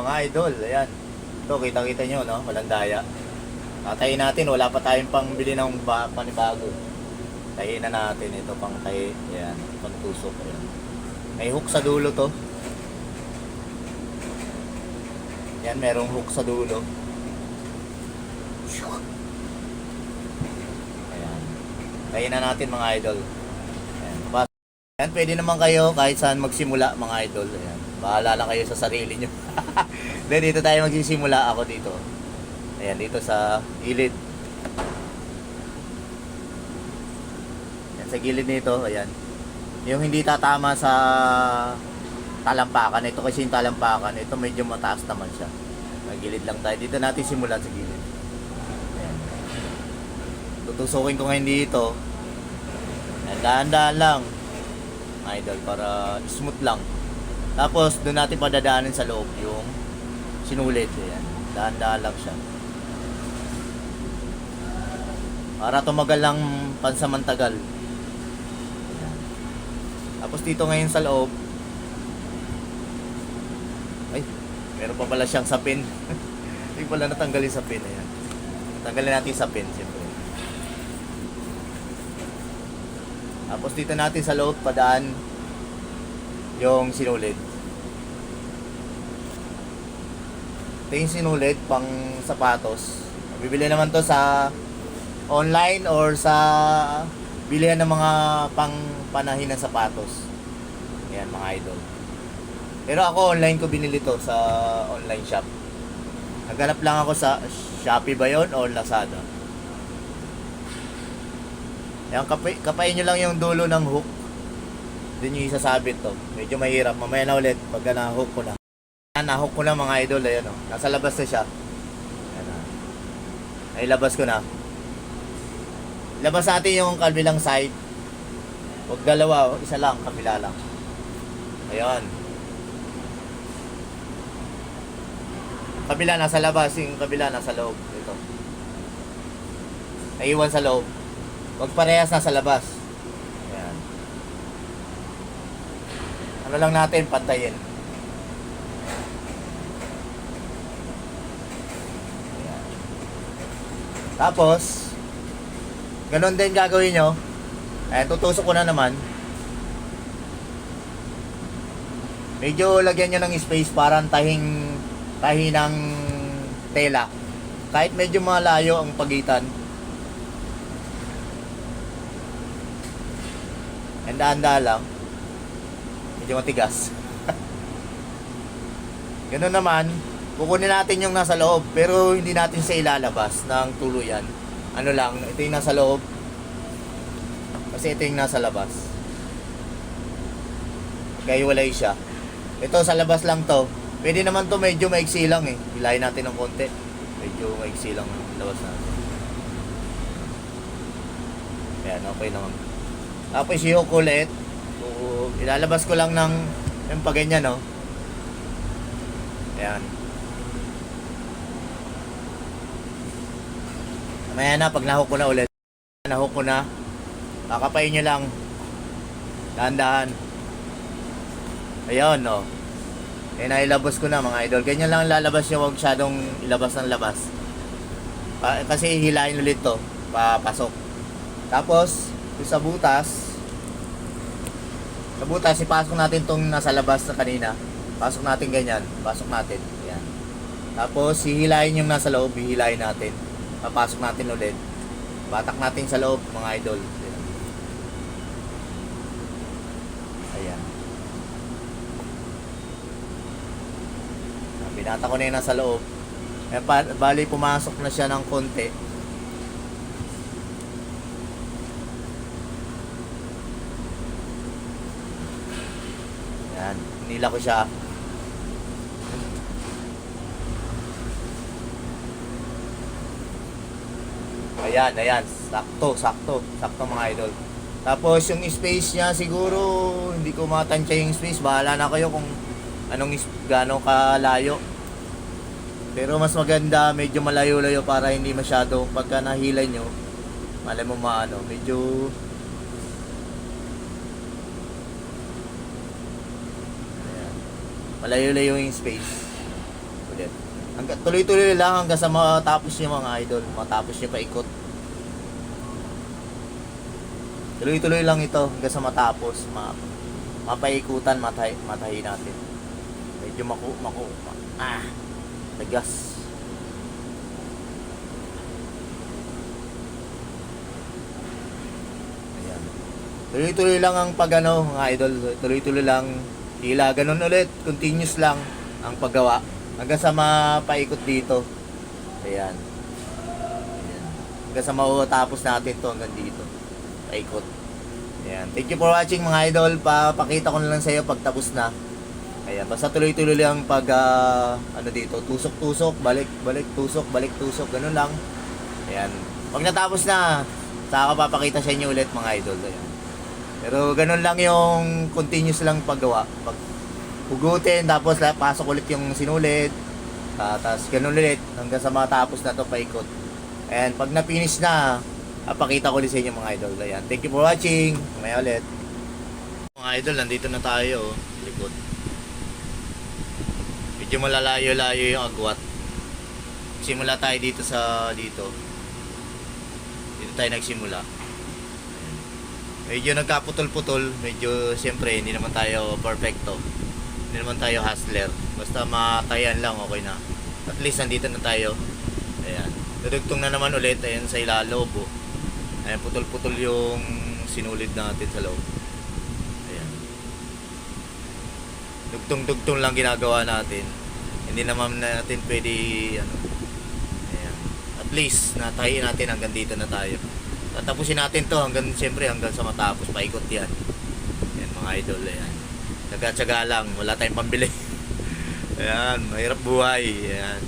mga idol. Ayan. Ito, kita-kita nyo, no? Walang daya. Tatayin natin. Wala pa tayong pangbili ng panibago. Tayin na natin. Ito pang tayo. Ayan. Pang tusok. Ayan. May hook sa dulo to. Yan, merong hook sa dulo. Ayan. Tayin na natin mga idol. Ayan. Ayan, pwede naman kayo kahit saan magsimula mga idol. Ayan. Bahala lang kayo sa sarili nyo. Then dito tayo magsisimula. Ako dito. Ayan, dito sa gilid. Ayan, sa gilid nito. Ayan. Yung hindi tatama sa talampakan. Ito kasi yung talampakan. Ito medyo mataas naman siya. Sa gilid lang tayo. Dito natin simulan sa gilid. Ayan. Tutusukin ko ngayon dito. Ayan, dahan-dahan lang. Idol, para smooth lang. Tapos doon natin padadaanin sa loob yung sinulit. Ayan. Dahan-dahan lang siya. Para tumagal lang pansamantagal. Ayan. Tapos dito ngayon sa loob. Ay, meron pa pala siyang sapin. Hindi pala natanggalin sa pin. Ayan. Tanggalin natin sa pin siyempre. Tapos dito natin sa loob padaan yung sinulid. Ito yung sinulid pang sapatos. Bibili naman to sa online or sa bilihan ng mga pang panahin ng sapatos. Ayan mga idol. Pero ako online ko binili to sa online shop. Naghanap lang ako sa Shopee ba yun o Lazada. Ayan, kapain nyo lang yung dulo ng hook. Doon yung isasabit to. Medyo mahirap. Mamaya na ulit pag na-hook ko na. Na-hook ko na mga idol. Ayan o. Nasa labas na siya. Ayan na. Ay labas ko na. Labas natin yung kabilang side. Huwag dalawa. Isa lang. Kabila lang. Ayan. Kabila nasa labas. Yung kabila nasa loob. Ito. Naiwan sa loob. Huwag parehas nasa labas. Ayan. Ano lang natin, pantayin. Ayan. Tapos, ganun din gagawin nyo. Ayan, tutusok ko na naman. Medyo lagyan nyo ng space para tahi ng tela. Kahit medyo malayo ang pagitan. And handa lang. Medyo matigas. Ganun naman, kukunin natin yung nasa loob, pero hindi natin siya ilalabas ng tuluyan. Ano lang, ito yung nasa loob. Kasi ito yung nasa labas. Kaya walay siya. Ito sa labas lang to. Pwede naman to medyo maiksi lang eh. Hilahin natin ng konti. Medyo maiksi lang ang labas natin. Ayan, okay naman. Tapos i-hook ulit. So, ilalabas ko lang ng yung pagganyan, no? Ayan. Mamaya na, pag na-hook ko na ulit. Na-hook ko na. Kakapain nyo lang. Dahan-dahan. Ayan, no? Eh, nailabas ko na, mga idol. Ganyan lang lalabas nyo. Huwag masyadong ilabas ng labas. Kasi hilahin ulit to. Papasok. Tapos, sa butas, ipasok natin tong nasa labas na kanina. Pasok natin ganyan. Pasok natin. Ayan. Tapos, hihilahin yung nasa loob. Hihilahin natin. Papasok natin ulit. Batak natin sa loob, mga idol. Ayan. Binata ko na yung nasa loob. Bali, pumasok na siya ng konti. Ayan, nila ko siya. Ayan. Sakto mga idol. Tapos yung space niya siguro hindi ko matansya yung space. Bahala na kayo kung gano'ng kalayo. Pero mas maganda medyo malayo-layo para hindi masyado pagka nahilay nyo. Malay mo medyo malayo-layo yung space. Tuloy-tuloy lang hanggang sa matapos niyo mga idol. Matapos niyo paikot. Tuloy-tuloy lang ito hanggang sa matapos. Mapaikutan, matahi natin. Medyo tagas. Ayan. Tuloy-tuloy lang ang pagano mga idol. Tuloy-tuloy lang. Tila ganun ulit. Continuous lang ang paggawa. Hanggang sa mapaikot dito. Ayan. Ayan. Hanggang sa matapos natin to hanggang dito. Paikot. Ayan. Thank you for watching mga idol. Papakita ko na lang sa iyo pag tapos na. Ayan. Basta tuloy-tuloy lang pag ano dito. Tusok-tusok. Balik-balik. Tusok-balik tusok. Ganun lang. Ayan. Pag natapos na, saka papakita sa inyo ulit mga idol. Ayan. Pero ganun lang yung continuous lang paggawa. Pag hugutin, tapos pasok ulit yung sinulid. Tapos ganun ulit hanggang sa matapos na to paikot. And pag na-finish na, papakita ko ulit sa inyo mga idol. Ayan. Thank you for watching. Mamaya ulit. Mga idol, nandito na tayo. Likod. Medyo malalayo-layo yung agwat. Simula tayo dito dito. Dito tayo nagsimula. Medyo nagkaputol-putol. Medyo siyempre hindi naman tayo perfecto. Hindi naman tayo hustler. Basta matayan lang, okay na. At least nandito na tayo. Ayan. Dudugtong na naman ulit. Ayan sa ilalob. Ayan, putol-putol yung sinulid natin sa loob. Ayan. Dugtong-dugtong lang ginagawa natin. Hindi naman natin pwede ano. Ayan. At least natayin natin hanggang dito na tayo. Tatapusin natin to hanggang siyempre hanggang sa matapos. Paikot yan. Ayan mga idol. Ayan. Tsaga-tsaga lang. Wala tayong pambili. Ayan. Mahirap buhay. Ayan.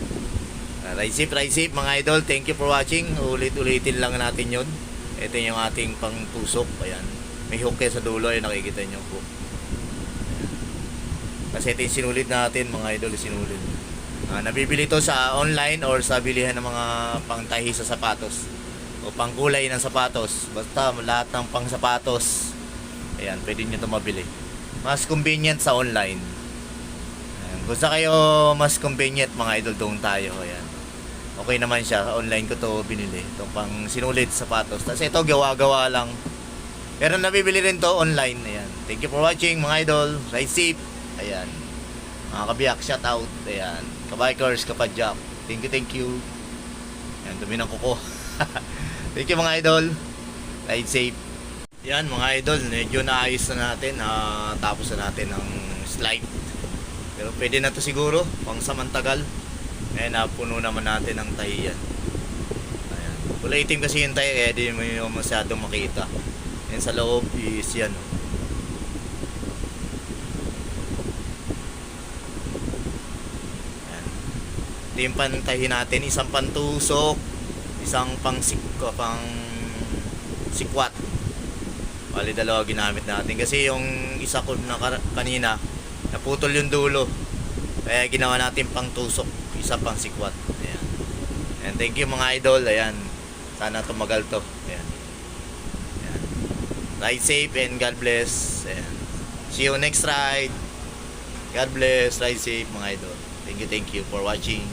Ride safe mga idol. Thank you for watching. Ulit-ulitin lang natin yun. Ito yung ating pang tusok. Ayan. May hook kayo sa dulo. Ayan, nakikita nyo po. Ayan. Kasi ito yung sinulid natin mga idol. Sinulid. Nabibili to sa online or sa bilihan ng mga pangtahi sa sapatos o pangkulay ng sapatos. Basta lahat ng pang sapatos. Ayan. Pwede nyo ito mabili. Mas convenient sa online. Ayan. Gusto kayo mas convenient mga idol, doon tayo. Ayan. Okay naman siya. Online ko to binili. Itong pang sinulit sapatos. Tapos ito gawa-gawa lang. Pero nabibili rin to online. Ayan. Thank you for watching mga idol. Ride safe. Ayan. Mga kabiyak, shout out. Ayan. Kabikers, kapadyak. Thank you. Ayan. Dumi ng kuko. Thank you mga idol. Ride safe. Yan mga idol. Medyo naayos na natin. Tapos na natin ang slide. Pero pwede na to siguro. Pang samantagal. Ayan, napuno naman natin ang tahiyan. Ayan. Kulay itim kasi yung tahi, kaya di mo yung masyadong makita. Ayan, sa loob is yan. Ayan. Ito yung pantahi natin. Isang pantusok, isang pang sikwat. Bali, dalawa ginamit natin. Kasi yung isa ko na kanina, naputol yung dulo. Kaya ginawa natin pang tusok, isa pang sikwat. Ayan. And thank you mga idol. Ayan. Sana tumagal to. Ayan. Ayan. Ride safe and God bless. Ayan. See you next ride. God bless. Ride safe mga idol. Thank you for watching.